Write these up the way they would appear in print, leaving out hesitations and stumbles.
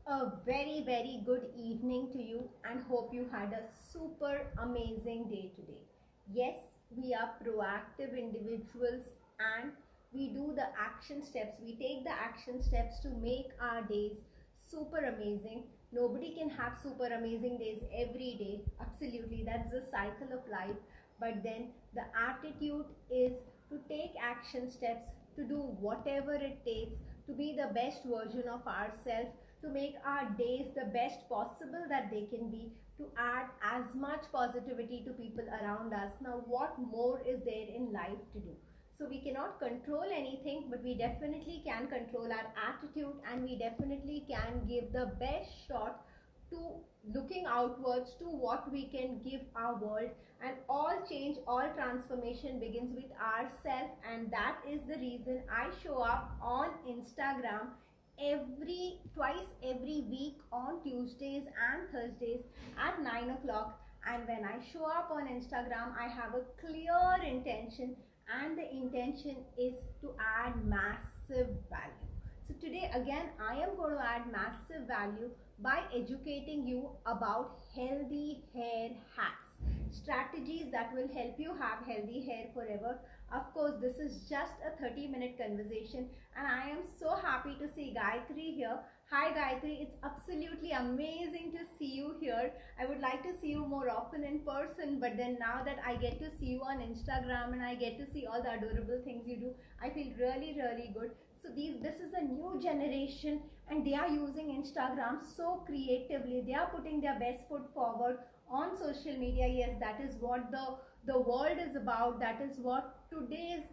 A very good evening to you and hope you had a super amazing day today. Yes, we are proactive individuals and we do the action steps. We take the action steps to make our days super amazing. Nobody can have super amazing days every day. Absolutely, that's the cycle of life. But then the attitude is to take action steps, to do whatever it takes to be the best version of ourselves, to make our days the best possible that they can be, to add as much positivity to people around us. Now, what more is there in life to do? So we cannot control anything, but we definitely can control our attitude, and we definitely can give the best shot to looking outwards to what we can give our world. And all change, all transformation begins with ourselves, and that is the reason I show up on Instagram every week on Tuesdays and Thursdays at 9 o'clock. And when I show up on Instagram, I have a clear intention, and the intention is to add massive value. So today again, I am going to add massive value by educating you about healthy hair hacks, strategies that will help you have healthy hair forever. Of course, this is just a 30-minute conversation, and I am so happy to see Gayatri here. Hi Gayatri, it's absolutely amazing to see you here. I would like to see you more often in person, but then now that I get to see you on Instagram and I get to see all the adorable things you do, I feel really good. So this is a new generation, and they are using Instagram so creatively. They are putting their best foot forward on social media. Yes, that is what the world is about. That is what today's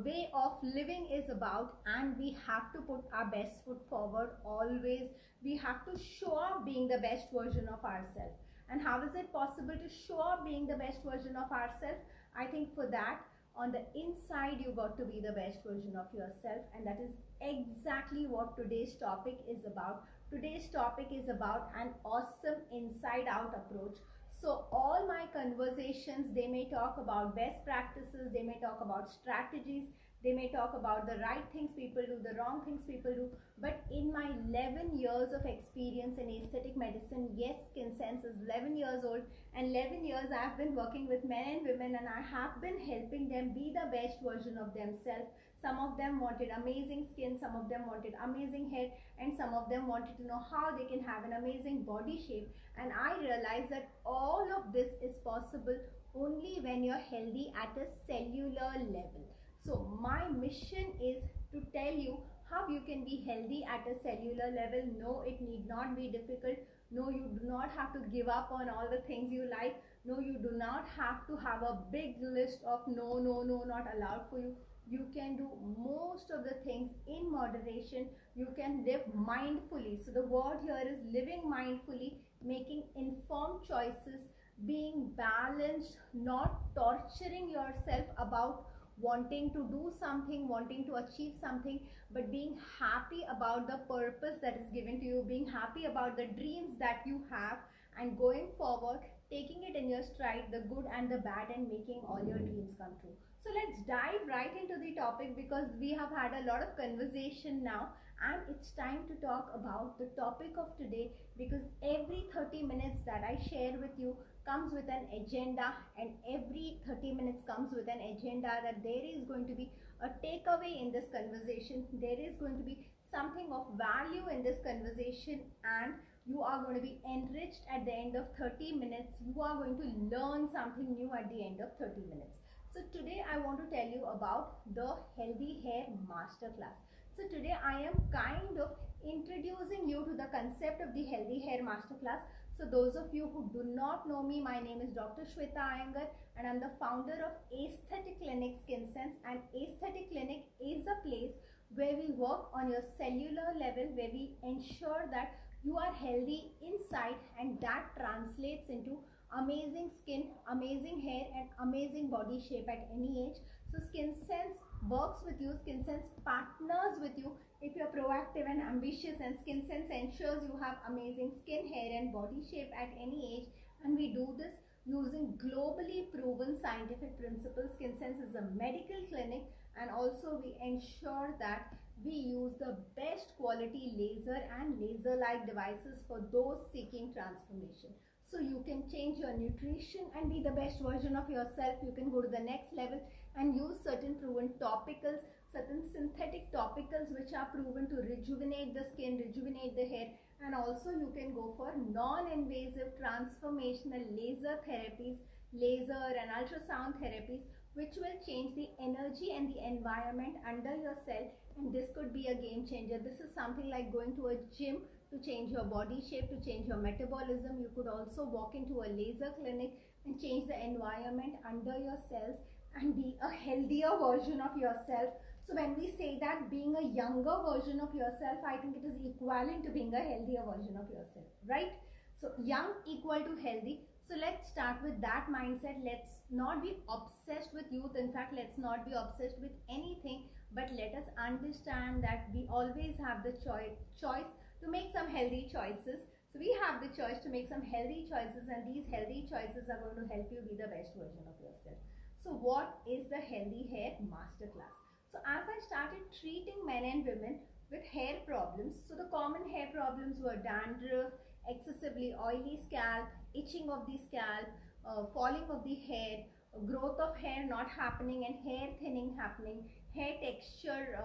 way of living is about, and we have to put our best foot forward always. We have to show up being the best version of ourselves. And how is it possible to show up being the best version of ourselves? I think for that, on the inside, you got to be the best version of yourself, and that is exactly what today's topic is about. Today's topic is about an awesome inside out approach. So all my conversations, they may talk about best practices, they may talk about strategies, they may talk about the right things people do, the wrong things people do. But in my 11 years of experience in aesthetic medicine, yes, Skin Sense is 11 years old, and 11 years I've been working with men and women, and I have been helping them be the best version of themselves. Some of them wanted amazing skin, some of them wanted amazing hair, and some of them wanted to know how they can have an amazing body shape. And I realized that all of this is possible only when you're healthy at a cellular level. So my mission is to tell you how you can be healthy at a cellular level. No, it need not be difficult. No, you do not have to give up on all the things you like. No, you do not have to have a big list of no, not allowed for you. You can do most of the things in moderation. You can live mindfully. So the word here is living mindfully, making informed choices, being balanced, not torturing yourself about wanting to do something, wanting to achieve something, but being happy about the purpose that is given to you, being happy about the dreams that you have, and going forward, taking it in your stride, the good and the bad, and making all your dreams come true. So let's dive right into the topic, because we have had a lot of conversation now, and it's time to talk about the topic of today, because every 30 minutes that I share with you comes with an agenda, and every 30 minutes comes with an agenda, that there is going to be a takeaway in this conversation, there is going to be something of value in this conversation, and you are going to be enriched at the end of 30 minutes. You are going to learn something new at the end of 30 minutes. So today I want to tell you about the Healthy Hair Masterclass. So today I am kind of introducing you to the concept of the Healthy Hair Masterclass. So those of you who do not know me, my name is Dr. Shweta Iyengar, and I'm the founder of Aesthetic Clinic Skin Sense. And Aesthetic Clinic is a place where we work on your cellular level, where we ensure that you are healthy inside, and that translates into amazing skin, amazing hair, and amazing body shape at any age. So Skin Sense works with you, Skin Sense partners with you if you're proactive and ambitious, and Skin Sense ensures you have amazing skin, hair, and body shape at any age. And we do this using globally proven scientific principles. Skin Sense is a medical clinic, and also we ensure that we use the best quality laser and laser-like devices for those seeking transformation. So you can change your nutrition and be the best version of yourself. You can go to the next level and use certain proven topicals, certain synthetic topicals which are proven to rejuvenate the skin, rejuvenate the hair, and also you can go for non-invasive transformational laser therapies, laser and ultrasound therapies, which will change the energy and the environment under your cell, and this could be a game changer. This is something like going to a gym to change your body shape, to change your metabolism. You could also walk into a laser clinic and change the environment under your cells and be a healthier version of yourself. So when we say that being a younger version of yourself, I think it is equivalent to being a healthier version of yourself, right? So young equal to healthy. So let's start with that mindset. Let's not be obsessed with youth. In fact, let's not be obsessed with anything, but let us understand that we always have the choice to make some healthy choices. So we have the choice to make some healthy choices, and these healthy choices are going to help you be the best version of yourself. So what is the Healthy Hair Masterclass? So as I started treating men and women with hair problems, so the common hair problems were dandruff, excessively oily scalp, itching of the scalp, falling of the hair, growth of hair not happening and hair thinning happening, hair texture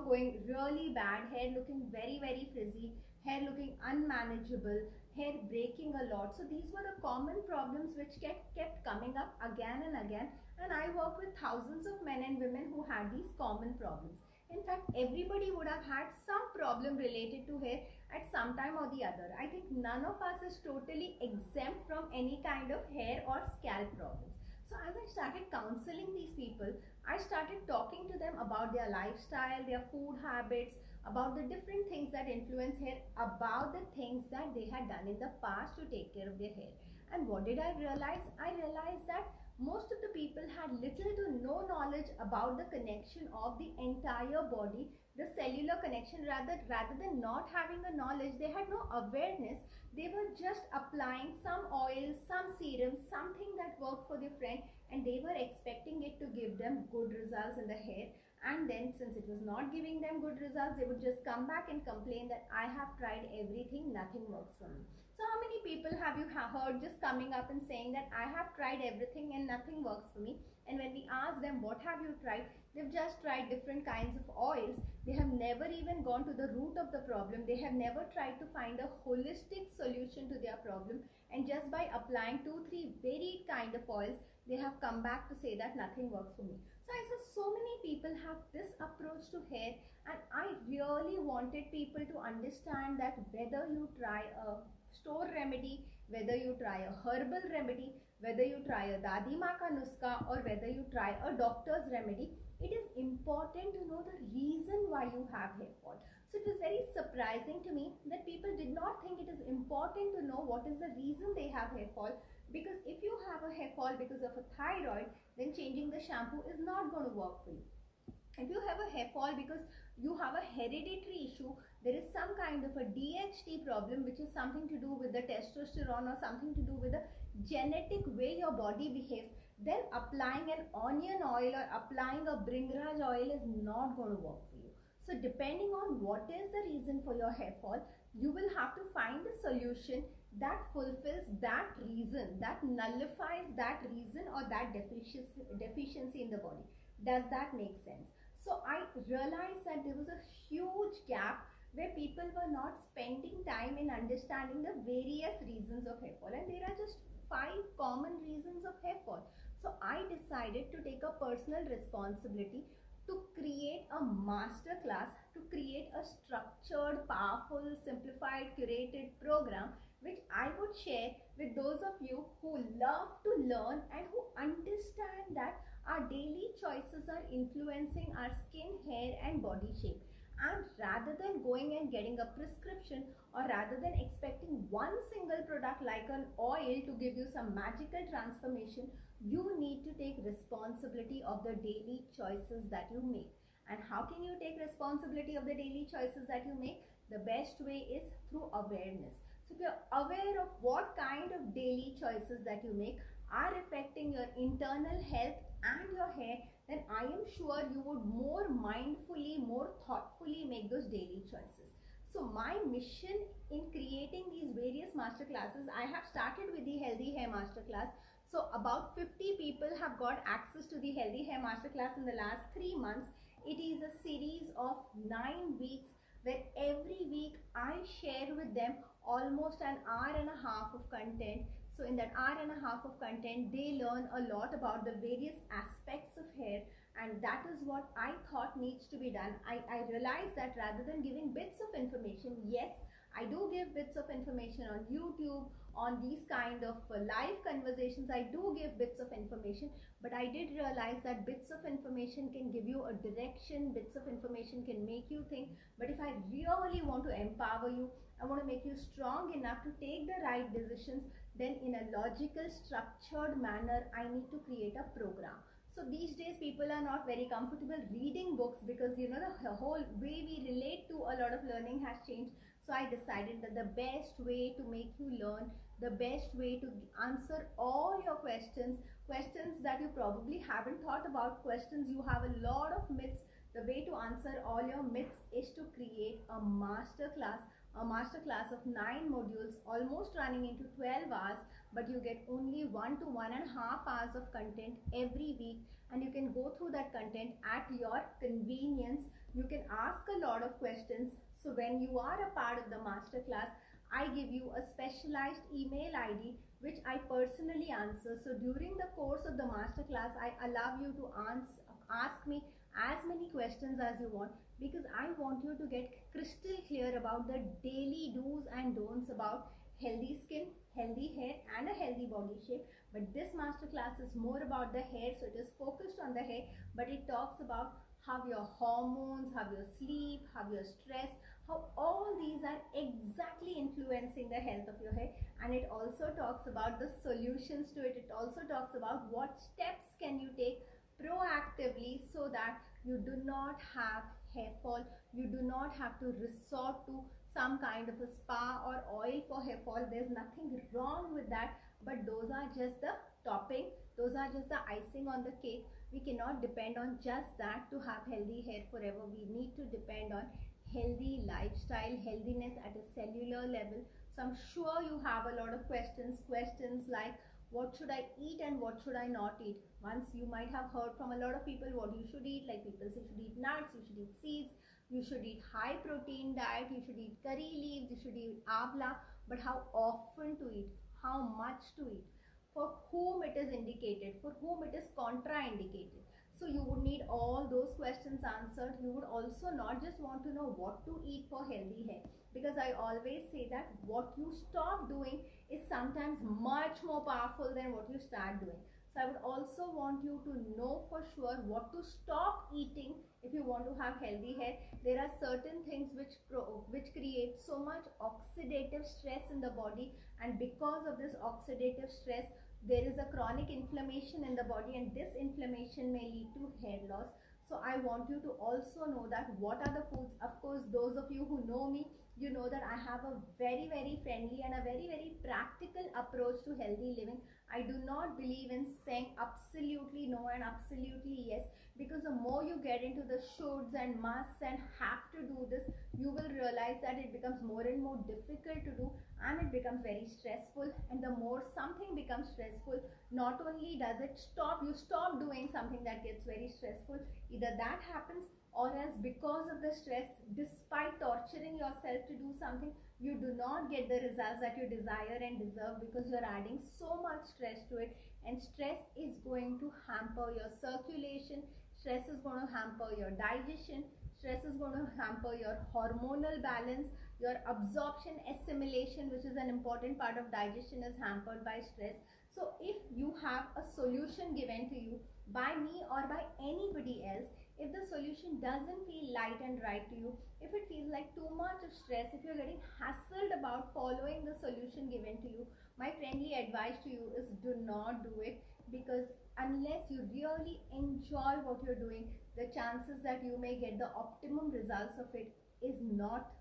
going really bad, hair looking very frizzy, hair looking unmanageable, hair breaking a lot. So these were the common problems which kept coming up again and again, and I worked with thousands of men and women who had these common problems. In fact, everybody would have had some problem related to hair at some time or the other. I think none of us is totally exempt from any kind of hair or scalp problems. So as I started counseling these people, I started talking to them about their lifestyle, their food habits, about the different things that influence hair, about the things that they had done in the past to take care of their hair. And what did I realize? I realized that most of the people had little to no knowledge about the connection of the entire body, the cellular connection. Rather than not having a knowledge, they had no awareness. They were just applying some oil, some serum, something that worked for their friend, and they were expecting it to give them good results in the hair. And then since it was not giving them good results, they would just come back and complain that I have tried everything, nothing works for me. So how many people have you heard just coming up and saying that I have tried everything and nothing works for me? And when we ask them what have you tried, they've just tried different kinds of oils. They have never even gone to the root of the problem. They have never tried to find a holistic solution to their problem, and just by applying 2-3 varied kind of oils, they have come back to say that nothing works for me. So I saw so many people have this approach to hair, and I really wanted people to understand that whether you try a store remedy, whether you try a herbal remedy, whether you try a dadi maa ka nuska, or whether you try a doctor's remedy, it is important to know the reason why you have hair fall. So it was very surprising to me that people did not think it is important to know what is the reason they have hair fall, because if you have a hair fall because of a thyroid, then changing the shampoo is not going to work for you. If you have a hair fall because you have a hereditary issue, there is some kind of a DHT problem, which is something to do with the testosterone or something to do with the genetic way your body behaves, then applying an onion oil or applying a bringraj oil is not going to work for you. So depending on what is the reason for your hair fall, you will have to find a solution that fulfills that reason, that nullifies that reason or that deficiency in the body. Does that make sense? So I realized that there was a huge gap where people were not spending time in understanding the various reasons of hair fall, and there are just 5 common reasons of hair fall. So I decided to take a personal responsibility to create a master class, to create a structured, powerful, simplified, curated program which I would share with those of you who love to learn and who understand that our daily choices are influencing our skin, hair and body shape. And rather than going and getting a prescription, or rather than expecting one single product like an oil to give you some magical transformation, you need to take responsibility of the daily choices that you make. And how can you take responsibility of the daily choices that you make? The best way is through awareness. So if you're aware of what kind of daily choices that you make are affecting your internal health and your hair, then I am sure you would more mindfully, more thoughtfully make those daily choices. So my mission in creating these various masterclasses, I have started with the Healthy Hair Masterclass. So about 50 people have got access to the Healthy Hair Masterclass in the last 3 months. It is a series of 9 weeks where every week I share with them almost an hour and a half of content. So in that hour and a half of content, they learn a lot about the various aspects of hair, and that is what I thought needs to be done. I realized that rather than giving bits of information, yes, I do give bits of information on YouTube, on these kind of live conversations, I do give bits of information, but I did realize that bits of information can give you a direction, bits of information can make you think, but if I really want to empower you, I want to make you strong enough to take the right decisions, then in a logical, structured manner, I need to create a program. So these days people are not very comfortable reading books because the whole way we relate to a lot of learning has changed. So I decided that the best way to make you learn, the best way to answer all your questions, questions that you probably haven't thought about, questions you have a lot of myths, the way to answer all your myths is to create a master class of 9 modules, almost running into 12 hours, but you get only 1 to 1.5 hours of content every week, and you can go through that content at your convenience. You can ask a lot of questions. So when you are a part of the master class, I give you a specialized email ID which I personally answer. So during the course of the master class, I allow you to ask me as many questions as you want, because I want you to get crystal clear about the daily do's and don'ts about healthy skin, healthy hair, and a healthy body shape. But this masterclass is more about the hair, so it is focused on the hair, but it talks about how your hormones, how your sleep, how your stress, how all these are exactly influencing the health of your hair. And it also talks about the solutions to it. It also talks about what steps can you take proactively so that you do not have hair fall, you do not have to resort to some kind of a spa or oil for hair fall. There's nothing wrong with that, but those are just the topping, those are just the icing on the cake. We cannot depend on just that to have healthy hair forever. We need to depend on healthy lifestyle, healthiness at a cellular level. So I'm sure you have a lot of questions like what should I eat and what should I not eat. Once you might have heard from a lot of people what you should eat, like people say you should eat nuts, you should eat seeds, you should eat high protein diet, you should eat curry leaves, you should eat amla, but how often to eat, how much to eat, for whom it is indicated, for whom it is contraindicated. So you would need all those questions answered. You would also not just want to know what to eat for healthy hair, because I always say that what you stop doing is sometimes much more powerful than what you start doing. So I would also want you to know for sure what to stop eating if you want to have healthy hair. There are certain things which create so much oxidative stress in the body, and because of this oxidative stress, there is a chronic inflammation in the body, and this inflammation may lead to hair loss. So I want you to also know that what are the foods. Of course, those of you who know me, you know that I have a very friendly and a very practical approach to healthy living. I do not believe in saying absolutely no and absolutely yes, because the more you get into the shoulds and musts and have to do this, you will realize that it becomes more and more difficult to do, and it becomes very stressful. And the more something becomes stressful, not only does it stop, you stop doing something that gets very stressful, either that happens, or else because of the stress, despite torturing yourself to do something, you do not get the results that you desire and deserve, because you're adding so much stress to it. And stress is going to hamper your circulation, stress is going to hamper your digestion, stress is going to hamper your hormonal balance, your absorption, assimilation, which is an important part of digestion, is hampered by stress. So if you have a solution given to you by me or by anybody else, if the solution doesn't feel light and right to you, if it feels like too much of stress, if you're getting hassled about following the solution given to you, my friendly advice to you is do not do it, because unless you really enjoy what you're doing, the chances that you may get the optimum results of it is not,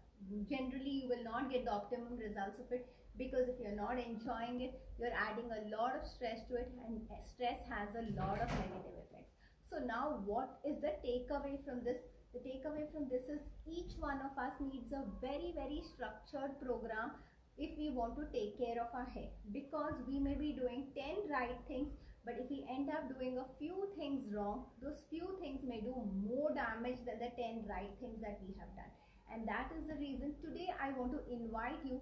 generally you will not get the optimum results of it, because if you're not enjoying it, you're adding a lot of stress to it, and stress has a lot of negative effects. So now what is the takeaway from this? The takeaway from this is each one of us needs a very structured program if we want to take care of our hair, because we may be doing 10 right things, but if we end up doing a few things wrong, those few things may do more damage than the 10 right things that we have done. And that is the reason today I want to invite you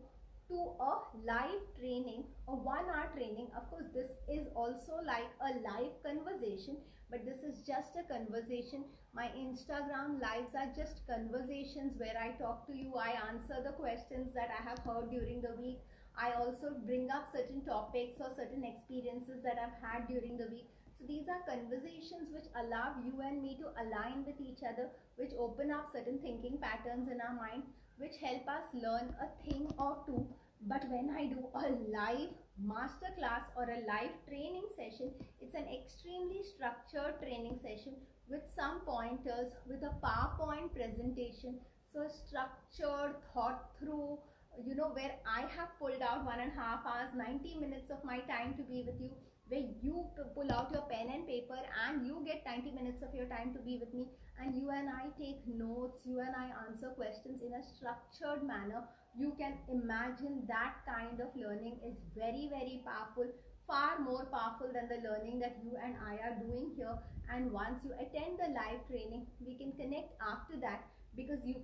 to a live training, a 1 hour training. Of course, this is also like a live conversation, but this is just a conversation. My Instagram lives are just conversations where I talk to you, I answer the questions that I have heard during the week. I also bring up certain topics or certain experiences that I've had during the week. So these are conversations which allow you and me to align with each other, which open up certain thinking patterns in our mind, which help us learn a thing or two. But when I do a live masterclass or a live training session, it's an extremely structured training session with some pointers, with a PowerPoint presentation. So structured, thought through, where I have pulled out 1.5 hours, 90 minutes of my time to be with you, where you pull out your pen and paper and you get 90 minutes of your time to be with me, and you and I take notes, you and I answer questions in a structured manner. You can imagine that kind of learning is very powerful, far more powerful than the learning that you and I are doing here. And once you attend the live training, we can connect after that, because you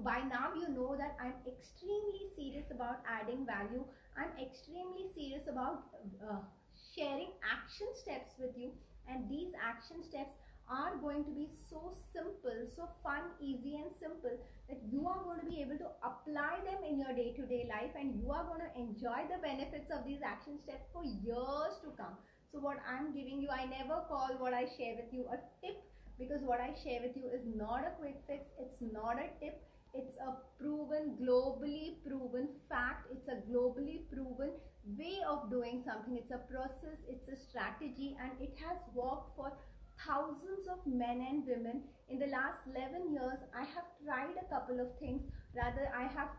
by now you know that I'm extremely serious about adding value. I'm extremely serious about sharing action steps with you, and these action steps are going to be so simple, so fun, easy and simple, that you are going to be able to apply them in your day-to-day life, and you are going to enjoy the benefits of these action steps for years to come. So what I'm giving you, I never call what I share with you a tip, because what I share with you is not a quick fix, it's not a tip, it's a proven, globally proven fact, it's a globally proven way of doing something, it's a process, it's a strategy, and it has worked for thousands of men and women. In the last 11 years, I have tried a couple of things, rather I have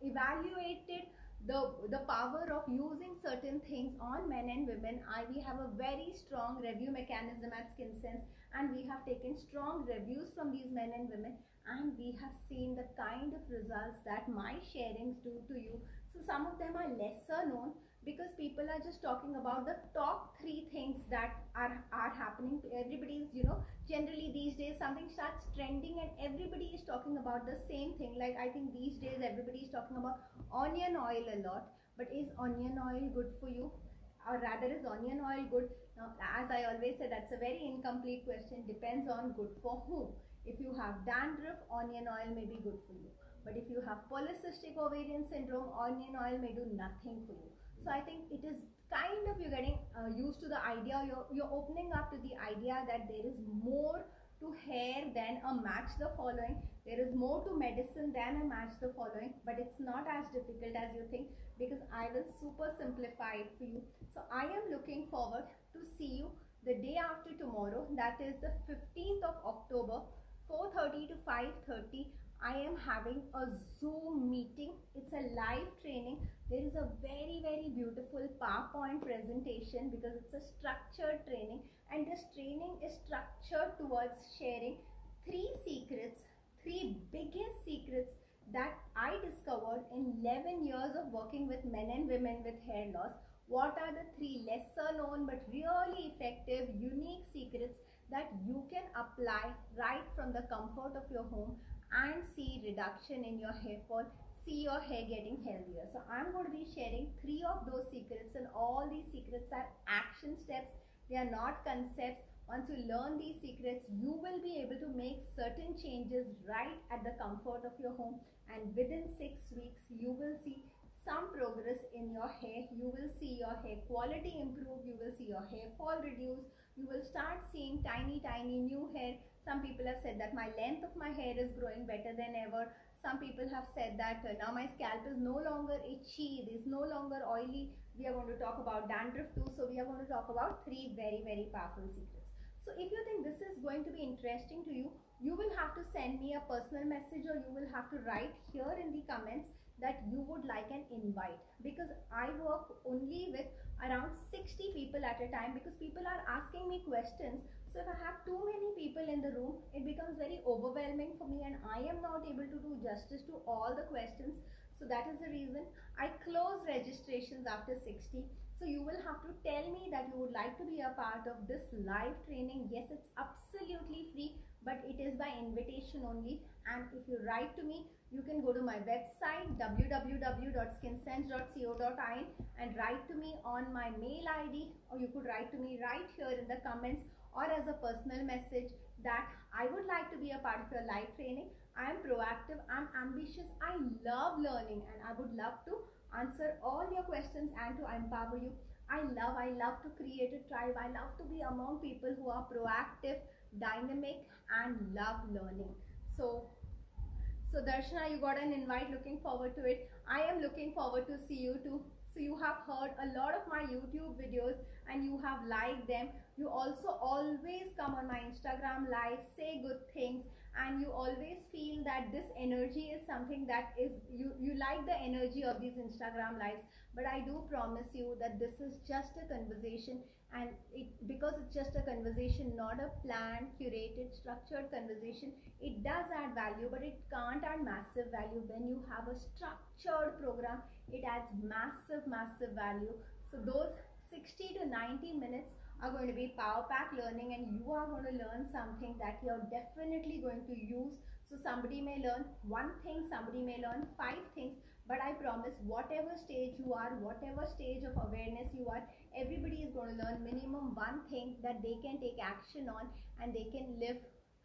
evaluated the power of using certain things on men and women. We have a very strong review mechanism at SkinSense, and we have taken strong reviews from these men and women, and we have seen the kind of results that my sharings do to you. So some of them are lesser known, because people are just talking about the top 3 things that are happening to everybody's, generally these days something starts trending and everybody is talking about the same thing. Like, I think these days everybody is talking about onion oil a lot, but is onion oil good for you, or rather is onion oil good? Now, as I always say, that's a very incomplete question. Depends on good for whom. If you have dandruff, onion oil may be good for you, but if you have polycystic ovarian syndrome, onion oil may do nothing for you. So I think it is kind of, you're getting used to the idea, you're opening up to the idea that there is more to hair than a match the following. There is more to medicine than a match the following, but it's not as difficult as you think, because I will super simplify it for you. So I am looking forward to see you the day after tomorrow, that is the 15th of October, 4:30 to 5:30. I am having a Zoom meeting. It's a live training. There is a very beautiful PowerPoint presentation, because it's a structured training, and this training is structured towards sharing 3 secrets, 3 biggest secrets that I discovered in 11 years of working with men and women with hair loss. What are the 3 lesser known but really effective, unique secrets that you can apply right from the comfort of your home and see reduction in your hair fall, see your hair getting healthier? So I'm going to be sharing 3 of those secrets, and all these secrets are action steps. They are not concepts. Once you learn these secrets, you will be able to make certain changes right at the comfort of your home, and within 6 weeks you will see some progress in your hair. You will see your hair quality improve, you will see your hair fall reduce, you will start seeing tiny new hair. Some people have said that my length of my hair is growing better than ever. Some people have said that now my scalp is no longer itchy, it is no longer oily. We are going to talk about dandruff too. So we are going to talk about 3 very powerful secrets. So if you think this is going to be interesting to you, you will have to send me a personal message, or you will have to write here in the comments that you would like an invite, because I work only with around 60 people at a time, because people are asking me questions. So if I have too many people in the room, it becomes very overwhelming for me and I am not able to do justice to all the questions. So that is the reason I close registrations after 60. So you will have to tell me that you would like to be a part of this live training. Yes, it's absolutely free, but it is by invitation only. And if you write to me, you can go to my website www.skinsense.co.in and write to me on my mail ID, or you could write to me right here in the comments or as a personal message that I would like to be a part of your live training. I am proactive, I'm ambitious, I love learning, and I would love to answer all your questions and to empower you. I love to create a tribe. I love to be among people who are proactive, dynamic, and love learning. So Darshana, you got an invite. Looking forward to it. I am looking forward to see you too. So you have heard a lot of my YouTube videos and you have liked them. You also always come on my Instagram live, say good things, and you always feel that this energy is something that is you like the energy of these Instagram lives. But I do promise you that this is just a conversation, and because it's just a conversation, not a planned, curated, structured conversation, it does add value, but it can't add massive value. When you have a structured program, it adds massive value. So those 60 to 90 minutes are going to be power pack learning, and you are going to learn something that you're definitely going to use. So somebody may learn one thing, somebody may learn 5 things, but I promise whatever stage you are, whatever stage of awareness you are, everybody is going to learn minimum one thing that they can take action on, and they can live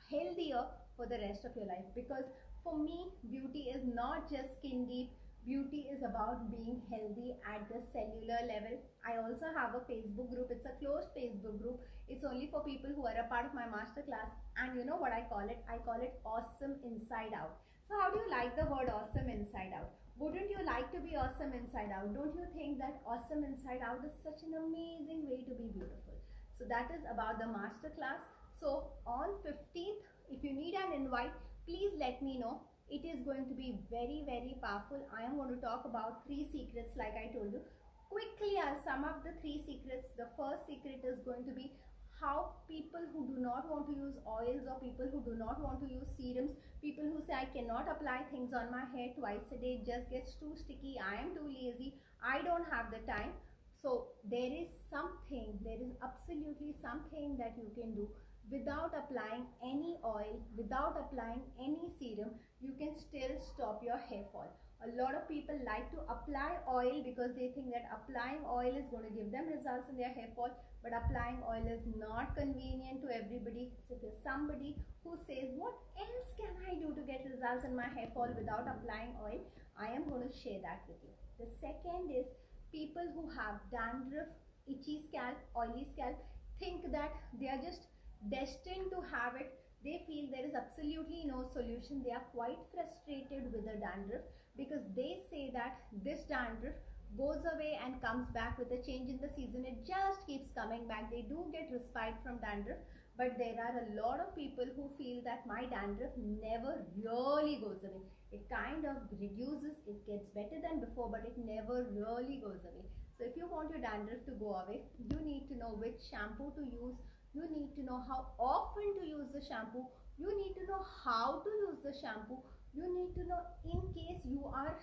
healthier for the rest of your life. Because for me, beauty is not just skin deep. Beauty is about being healthy at the cellular level. I also have a Facebook group. It's a closed Facebook group. It's only for people who are a part of my masterclass. And you know what I call it? I call it awesome inside out. So how do you like the word awesome inside out? Wouldn't you like to be awesome inside out? Don't you think that awesome inside out is such an amazing way to be beautiful? So that is about the masterclass. So on 15th, if you need an invite, please let me know. It is going to be very powerful. I am going to talk about 3 secrets like I told you. Quickly, I'll sum up the 3 secrets. The first secret is going to be how people who do not want to use oils, or people who do not want to use serums, people who say I cannot apply things on my hair twice a day, it just gets too sticky, I am too lazy, I don't have the time. So there is absolutely something that you can do without applying any oil, without applying any serum. You can still stop your hair fall. A lot of people like to apply oil because they think that applying oil is going to give them results in their hair fall, but applying oil is not convenient to everybody. So if you're somebody who says, what else can I do to get results in my hair fall without applying oil, I am going to share that with you. The second is people who have dandruff, itchy scalp, oily scalp, think that they are just destined to have it. They feel there is absolutely no solution. They are quite frustrated with the dandruff because they say that this dandruff goes away and comes back with a change in the season. It just keeps coming back. They do get respite from dandruff, but there are a lot of people who feel that my dandruff never really goes away. It kind of reduces, it gets better than before, but it never really goes away. So if you want your dandruff to go away, you need to know which shampoo to use. You need to know how often to use the shampoo. You need to know how to use the shampoo. You need to know, in case you have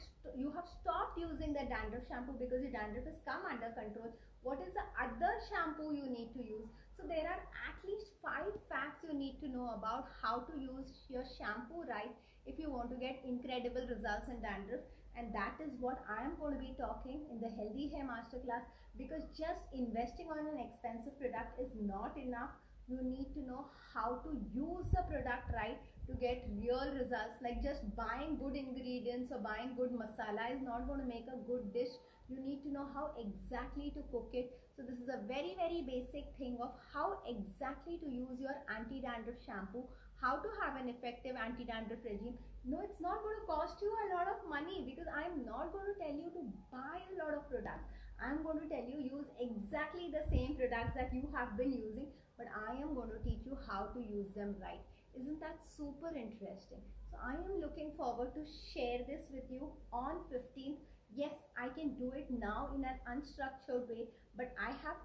stopped using the dandruff shampoo because your dandruff has come under control, what is the other shampoo you need to use. So there are at least 5 facts you need to know about how to use your shampoo right if you want to get incredible results in dandruff. And that is what I am going to be talking in the Healthy Hair Masterclass, because just investing on an expensive product is not enough. You need to know how to use the product right to get real results. Like just buying good ingredients or buying good masala is not going to make a good dish. You need to know how exactly to cook it. So this is a very basic thing of how exactly to use your anti-dandruff shampoo, how to have an effective anti-dandruff regime. No, it's not going to cost you a lot of money, because I'm not going to tell you to buy a lot of products. I'm going to tell you use exactly the same products that you have been using, but I am going to teach you how to use them right. Isn't that super interesting? So I am looking forward to share this with you on 15th. Yes, I can do it now in an unstructured way, but I have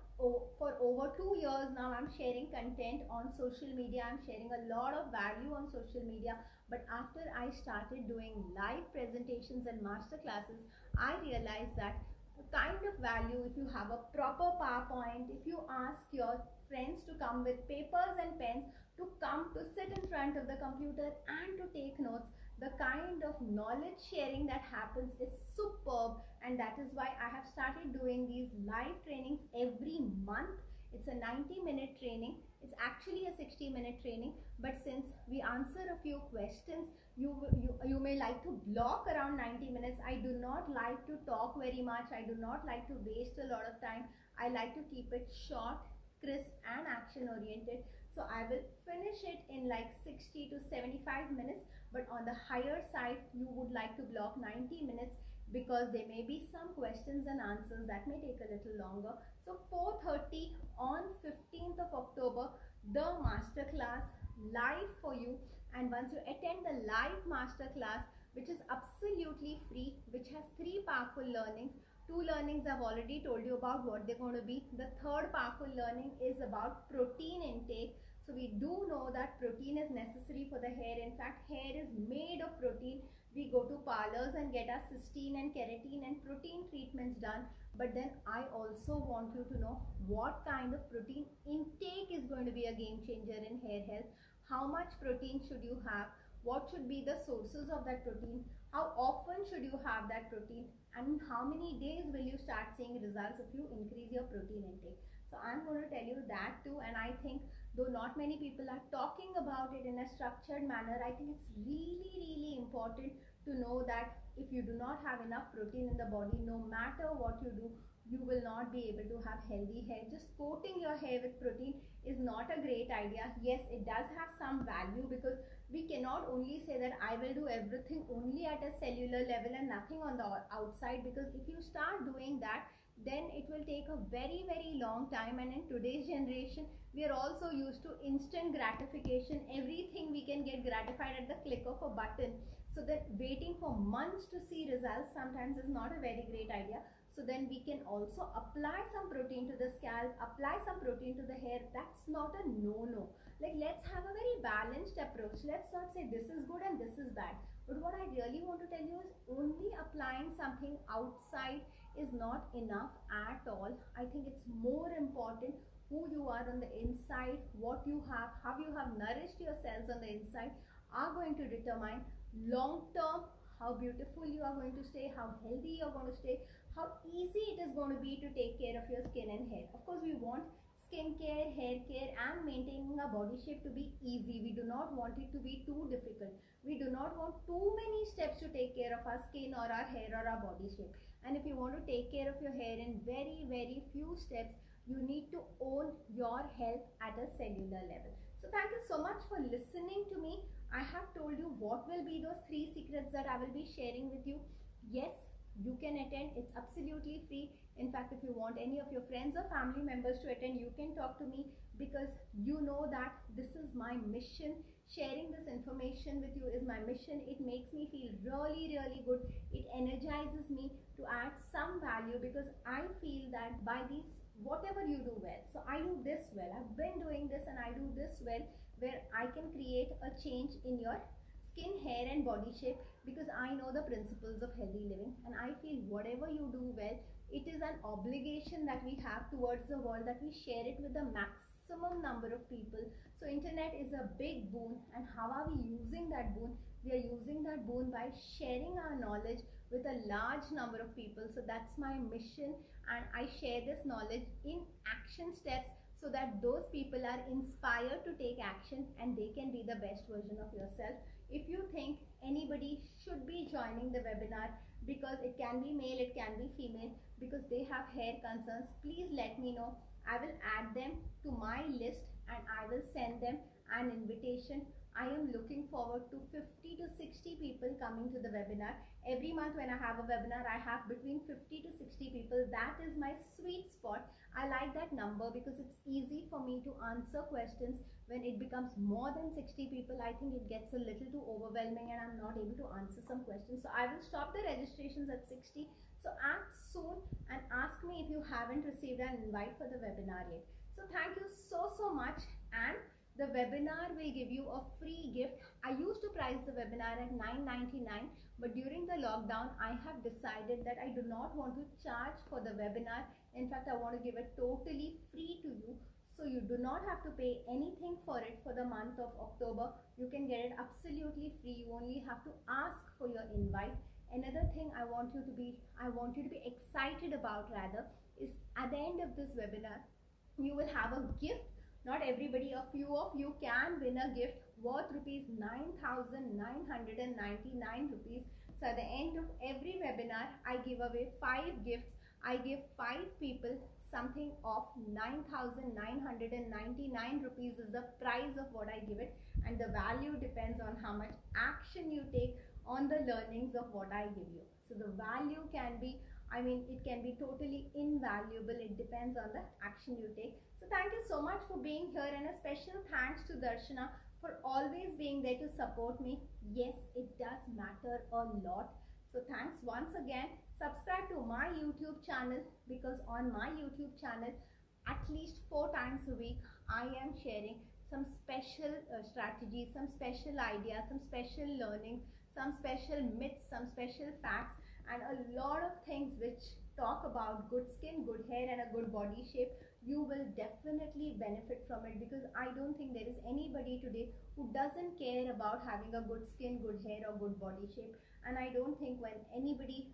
for over 2 years now, I'm sharing content on social media. I'm sharing a lot of value on social media. But after I started doing live presentations and master classes, I realized that the kind of value, if you have a proper PowerPoint, if you ask your friends to come with papers and pens, to come to sit in front of the computer and to take notes, the kind of knowledge sharing that happens is superb. And that is why I have started doing these live trainings every month. It's a 90-minute training. It's actually a 60-minute training, but since we answer a few questions, you may like to block around 90 minutes. I do not like to talk very much. I do not like to waste a lot of time. I like to keep it short, crisp and action oriented. So I will finish it in like 60 to 75 minutes, but on the higher side you would like to block 90 minutes, because there may be some questions and answers that may take a little longer. So 4:30 on 15th of October, the master class live for you. And once you attend the live master class, which is absolutely free, which has 3 powerful learnings. 2 learnings I've already told you about what they're going to be. The third powerful learning is about protein intake. So we do know that protein is necessary for the hair. In fact, hair is made of protein. We go to parlors and get our cysteine and keratin and protein treatments done. But then I also want you to know what kind of protein intake is going to be a game changer in hair health. How much protein should you have? What should be the sources of that protein? How often should you have that protein? And how many days will you start seeing results if you increase your protein intake? So I'm going to tell you that too. And I think, though not many people are talking about it in a structured manner, I think it's really important to know that if you do not have enough protein in the body, no matter what you do, you will not be able to have healthy hair. Just coating your hair with protein is not a great idea. Yes, it does have some value, because we cannot only say that I will do everything only at a cellular level and nothing on the outside, because if you start doing that, then it will take a very long time. And in today's generation, we are also used to instant gratification. Everything we can get gratified at the click of a button. So that waiting for months to see results sometimes is not a very great idea. So then we can also apply some protein to the scalp, apply some protein to the hair. That's not a no. Like, let's have a very balanced approach. Let's not say this is good and this is bad. But what I really want to tell you is, only applying something outside is not enough at all. I think it's more important who you are on the inside, what you have, how you have nourished yourselves on the inside are going to determine long term how beautiful you are going to stay, how healthy you're going to stay, how easy it is going to be to take care of your skin and hair. Of course, we want skin care, hair care and maintaining our body shape to be easy. We do not want it to be too difficult. We do not want too many steps to take care of our skin or our hair or our body shape. And if you want to take care of your hair in very few steps, you need to own your health at a cellular level. So thank you so much for listening to me. I have told you what will be those 3 secrets that I will be sharing with you. Yes, you can attend. It's absolutely free. In fact, if you want any of your friends or family members to attend, you can talk to me, because you know that this is my mission. Sharing this information with you is my mission. It makes me feel really good. It energizes me to add some value, because I feel that by these, whatever you do well, so I do this well, I've been doing this and I do this well, where I can create a change in your skin, hair and body shape, because I know the principles of healthy living. And I feel whatever you do well, it is an obligation that we have towards the world, that we share it with the maximum number of people. So internet is a big boon, and how are we using that boon? We are using that boon by sharing our knowledge with a large number of people. So that's my mission, and I share this knowledge in action steps, so that those people are inspired to take action and they can be the best version of yourself. If you think anybody should be joining the webinar, because it can be male, it can be female, because they have hair concerns, please let me know. I will add them to my list and I will send them an invitation I am looking forward to 50 to 60 people coming to the webinar. Every month when I have a webinar, I have between 50 to 60 people. That is my sweet spot. I like that number because it's easy for me to answer questions. When it becomes more than 60 people, I think it gets a little too overwhelming and I'm not able to answer some questions. So I will stop the registrations at 60. So act soon and ask me if you haven't received an invite for the webinar yet. So thank you so much, and the webinar will give you a free gift. I used to price the webinar at $9.99, but during the lockdown, I have decided that I do not want to charge for the webinar. In fact, I want to give it totally free to you. So you do not have to pay anything for it for the month of October. You can get it absolutely free. You only have to ask for your invite. Another thing I want you to be excited about rather is at the end of this webinar, you will have a gift. Not everybody, a few of you can win a gift worth rupees 9,999 rupees. So at the end of every webinar, I give away 5 gifts. I give 5 people something of 9,999 rupees is the price of what I give it, and the value depends on how much action you take on the learnings of what I give you. So the value can be, it can be totally invaluable. It depends on the action you take. So thank you so much for being here, and a special thanks to Darshana for always being there to support me. Yes, it does matter a lot. So thanks once again. Subscribe to my YouTube channel, because on my YouTube channel, at least 4 times a week, I am sharing some special strategies, some special ideas, some special learning, some special myths, some special facts, and a lot of things which talk about good skin, good hair, and a good body shape. You will definitely benefit from it, because I don't think there is anybody today who doesn't care about having a good skin, good hair, or good body shape. And I don't think when anybody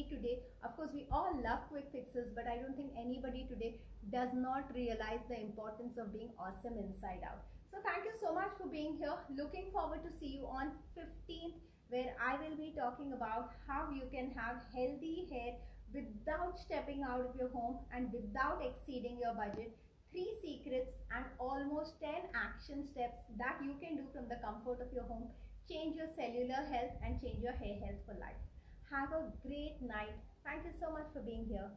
today, of course we all love quick fixes, but I don't think anybody today does not realize the importance of being awesome inside out. So thank you so much for being here. Looking forward to see you on 15th, where I will be talking about how you can have healthy hair without stepping out of your home and without exceeding your budget. 3 secrets and almost 10 action steps that you can do from the comfort of your home. Change your cellular health and change your hair health for life. Have a great night. Thank you so much for being here.